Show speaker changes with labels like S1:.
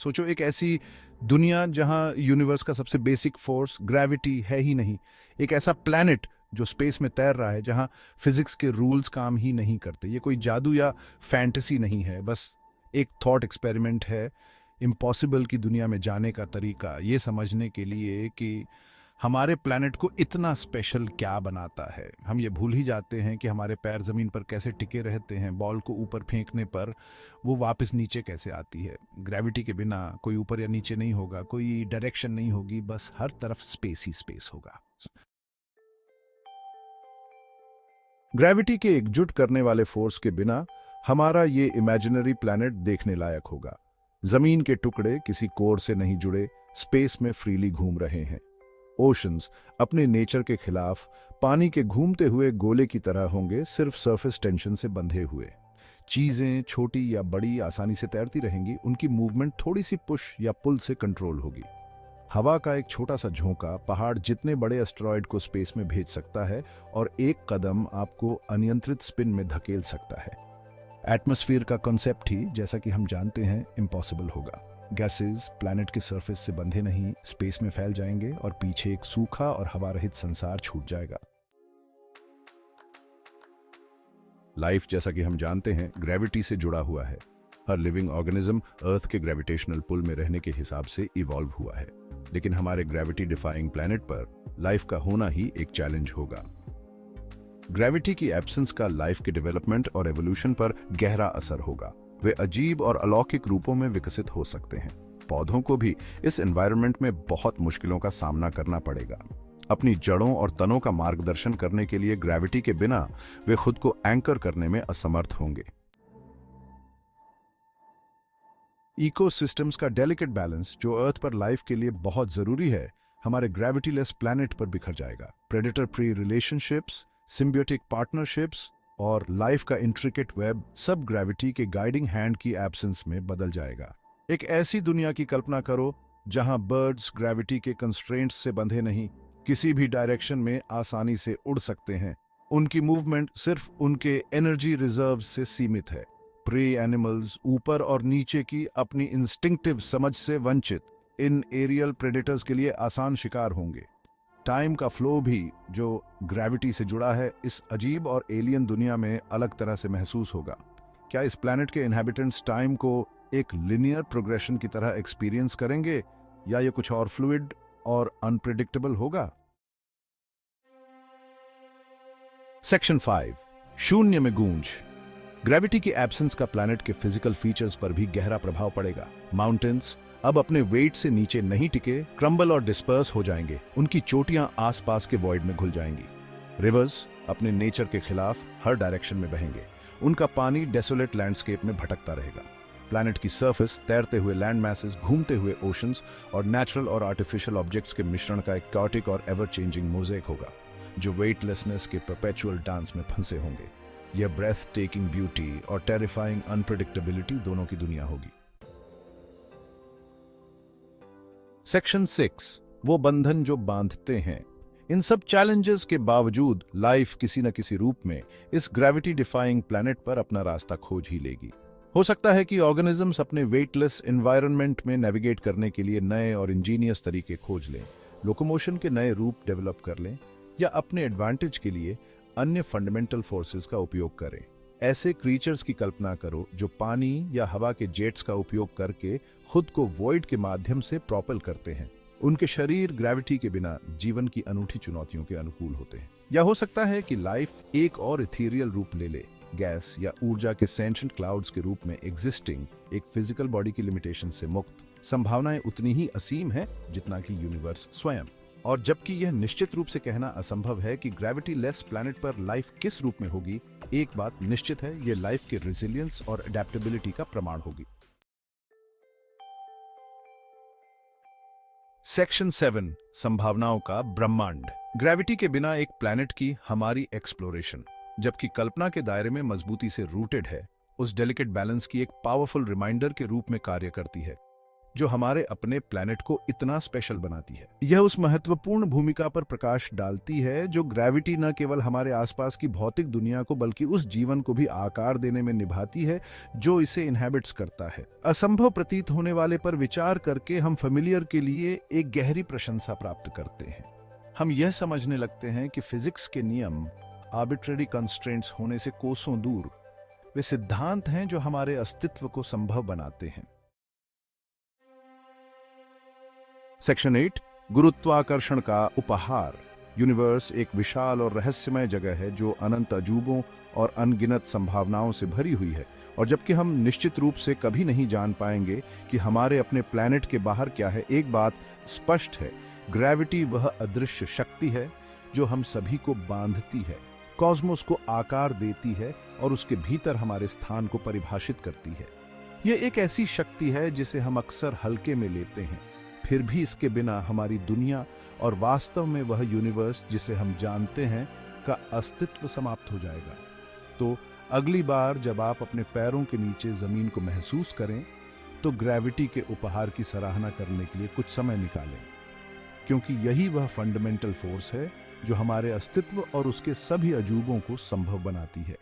S1: सोचो, एक ऐसी दुनिया जहां यूनिवर्स का सबसे बेसिक फोर्स ग्रेविटी है ही नहीं। एक ऐसा प्लैनेट जो स्पेस में तैर रहा है, जहां फिजिक्स के रूल्स काम ही नहीं करते। ये कोई जादू या फैंटेसी नहीं है, बस एक थॉट एक्सपेरिमेंट है। इम्पॉसिबल की दुनिया में जाने का तरीका ये समझने के लिए कि हमारे प्लैनेट को इतना स्पेशल क्या बनाता है। हम ये भूल ही जाते हैं कि हमारे पैर जमीन पर कैसे टिके रहते हैं। बॉल को ऊपर फेंकने पर वो वापस नीचे कैसे आती है। ग्रेविटी के बिना कोई ऊपर या नीचे नहीं होगा, कोई डायरेक्शन नहीं होगी, बस हर तरफ स्पेस ही स्पेस होगा। ग्रेविटी के एकजुट करने वाले फोर्स के बिना हमारा ये इमेजिनरी प्लैनेट देखने लायक होगा। जमीन के टुकड़े किसी कोर से नहीं जुड़े, स्पेस में फ्रीली घूम रहे हैं। ओशंस अपने नेचर के खिलाफ पानी के घूमते हुए गोले की तरह होंगे, सिर्फ सरफेस टेंशन से बंधे हुए। चीजें छोटी या बड़ी आसानी से तैरती रहेंगी, उनकी मूवमेंट थोड़ी सी पुश या पुल से कंट्रोल होगी। हवा का एक छोटा सा झोंका पहाड़ जितने बड़े एस्टेरॉयड को स्पेस में भेज सकता है, और एक कदम आपको अनियंत्रित स्पिन में धकेल सकता है। एटमॉस्फेयर का कॉन्सेप्ट ही, जैसा कि हम जानते हैं, इम्पॉसिबल होगा। गैसेस प्लैनेट के सरफेस से बंधे नहीं, स्पेस में फैल जाएंगे और पीछे एक सूखा और हवा रहित संसार छूट जाएगा। लाइफ, जैसा कि हम जानते हैं, ग्रेविटी से जुड़ा हुआ है। हर लिविंग ऑर्गेनिज्म अर्थ के ग्रेविटेशनल पुल में रहने के हिसाब से इवॉल्व हुआ है। लेकिन हमारे ग्रेविटी डिफाइंग प्लैनेट पर लाइफ का होना ही एक चैलेंज होगा। ग्रेविटी की एब्सेंस का लाइफ के डेवलपमेंट और एवोल्यूशन पर गहरा असर होगा। वे अजीब और अलौकिक रूपों में विकसित हो सकते हैं। पौधों को भी इस एनवायरनमेंट में बहुत मुश्किलों का सामना करना पड़ेगा। अपनी जड़ों और तनों का मार्गदर्शन करने के लिए ग्रेविटी के बिना वे खुद को एंकर करने में असमर्थ होंगे। इकोसिस्टम्स का डेलिकेट बैलेंस, जो अर्थ पर लाइफ के लिए बहुत जरूरी है, हमारे ग्रेविटीलेस प्लैनेट पर बिखर जाएगा। Predator pre relationships, symbiotic partnerships और लाइफ का इंट्रिकेट वेब सब ग्रेविटी के गाइडिंग हैंड की एब्सेंस में बदल जाएगा। एक ऐसी दुनिया की कल्पना करो जहां बर्ड्स ग्रेविटी के कंस्ट्रेंट्स से बंधे नहीं, किसी भी डायरेक्शन में आसानी से उड़ सकते हैं। उनकी मूवमेंट सिर्फ उनके एनर्जी रिजर्व से सीमित है। प्रे एनिमल्स ऊपर और नीचे की अपनी इंस्टिंक्टिव समझ से वंचित इन एरियल प्रेडेटर्स के लिए आसान शिकार होंगे। टाइम का फ्लो भी, जो ग्रेविटी से जुड़ा है, इस अजीब और एलियन दुनिया में अलग तरह से महसूस होगा। क्या इस प्लैनेट के इनहैबिटेंट्स टाइम को एक लिनियर प्रोग्रेशन की तरह एक्सपीरियंस करेंगे, या ये कुछ और फ्लूइड और अनप्रेडिक्टेबल होगा? सेक्शन 5, शून्य में गूंज। ग्रेविटी की एब्सेंस का प्लैनेट के फिजिकल फीचर्स पर भी गहरा प्रभाव पड़ेगा। माउंटेन्स अब अपने वेट से नीचे नहीं टिके, क्रम्बल और डिस्पर्स हो जाएंगे। उनकी चोटियां आसपास के वॉइड में घुल जाएंगी। रिवर्स अपने नेचर के खिलाफ हर डायरेक्शन में बहेंगे। उनका पानी डेसोलेट लैंडस्केप में भटकता रहेगा। प्लैनेट की सरफेस तैरते हुए लैंड मैसेस, घूमते हुए ओशंस और नेचुरल और आर्टिफिशियल ऑब्जेक्ट्स के मिश्रण का एक कॉटिक और एवर चेंजिंग मोज़ेक होगा, जो वेटलेसनेस के परपेचुअल डांस में फंसे होंगे। यह ब्रेथ टेकिंग ब्यूटी और टेरिफाइंग अनप्रेडिक्टेबिलिटी दोनों की दुनिया होगी। सेक्शन 6, वो बंधन जो बांधते हैं। इन सब चैलेंजेस के बावजूद लाइफ किसी न किसी रूप में इस ग्रेविटी डिफाइंग प्लैनेट पर अपना रास्ता खोज ही लेगी। हो सकता है कि ऑर्गेनिजम्स अपने वेटलेस एनवायरनमेंट में नेविगेट करने के लिए नए और इंजीनियस तरीके खोज लें, लोकोमोशन के नए रूप डेवलप कर लें, या अपने एडवांटेज के लिए अन्य फंडामेंटल फोर्सेस का उपयोग करें। ऐसे क्रीचर्स की कल्पना करो जो पानी या हवा के जेट्स का उपयोग करके खुद को वॉइड के माध्यम से प्रोपेल करते हैं। उनके शरीर ग्रेविटी के बिना जीवन की अनूठी चुनौतियों के अनुकूल होते हैं। या हो सकता है कि लाइफ एक और इथेरियल रूप ले ले, गैस या ऊर्जा के सेंशेंट क्लाउड्स के रूप में एग्जिस्टिंग, एक फिजिकल बॉडी की लिमिटेशन से मुक्त। संभावनाएं उतनी ही असीम है जितना कि यूनिवर्स स्वयं। और जबकि यह निश्चित रूप से कहना असंभव है कि ग्रेविटी लेस प्लैनेट पर लाइफ किस रूप में होगी, एक बात निश्चित है, यह लाइफ के रेजिलियंस और अडेप्टेबिलिटी का प्रमाण होगी। सेक्शन 7, संभावनाओं का ब्रह्मांड। ग्रेविटी के बिना एक प्लैनेट की हमारी एक्सप्लोरेशन, जबकि कल्पना के दायरे में मजबूती से रूटेड है, उस डेलिकेट बैलेंस की एक पावरफुल रिमाइंडर के रूप में कार्य करती है। जो हमारे अपने प्लैनेट को इतना स्पेशल बनाती है। यह उस महत्वपूर्ण भूमिका पर प्रकाश डालती है जो ग्रेविटी न केवल हमारे आसपास की भौतिक दुनिया को बल्कि उस जीवन को भी आकार देने में निभाती है जो इसे इनहैबिट्स करता है। असंभव प्रतीत होने वाले पर विचार करके हम फेमिलियर के लिए एक गहरी प्रशंसा प्राप्त करते हैं। हम यह समझने लगते हैं कि फिजिक्स के नियम आर्बिट्रेरी कंस्ट्रेंट्स होने से कोसों दूर, वे सिद्धांत हैं जो हमारे अस्तित्व को संभव बनाते हैं। सेक्शन 8, गुरुत्वाकर्षण का उपहार। यूनिवर्स एक विशाल और रहस्यमय जगह है जो अनंत अजूबों और अनगिनत संभावनाओं से भरी हुई है, और जबकि हम निश्चित रूप से कभी नहीं जान पाएंगे कि हमारे अपने प्लैनेट के बाहर क्या है, एक बात स्पष्ट है, ग्रेविटी वह अदृश्य शक्ति है जो हम सभी को बांधती है, कॉस्मोस को आकार देती है और उसके भीतर हमारे स्थान को परिभाषित करती है। यह एक ऐसी शक्ति है जिसे हम अक्सर हल्के में लेते हैं, फिर भी इसके बिना हमारी दुनिया और वास्तव में वह यूनिवर्स जिसे हम जानते हैं का अस्तित्व समाप्त हो जाएगा। तो अगली बार जब आप अपने पैरों के नीचे जमीन को महसूस करें तो ग्रेविटी के उपहार की सराहना करने के लिए कुछ समय निकालें, क्योंकि यही वह फंडामेंटल फोर्स है जो हमारे अस्तित्व और उसके सभी अजूबों को संभव बनाती है।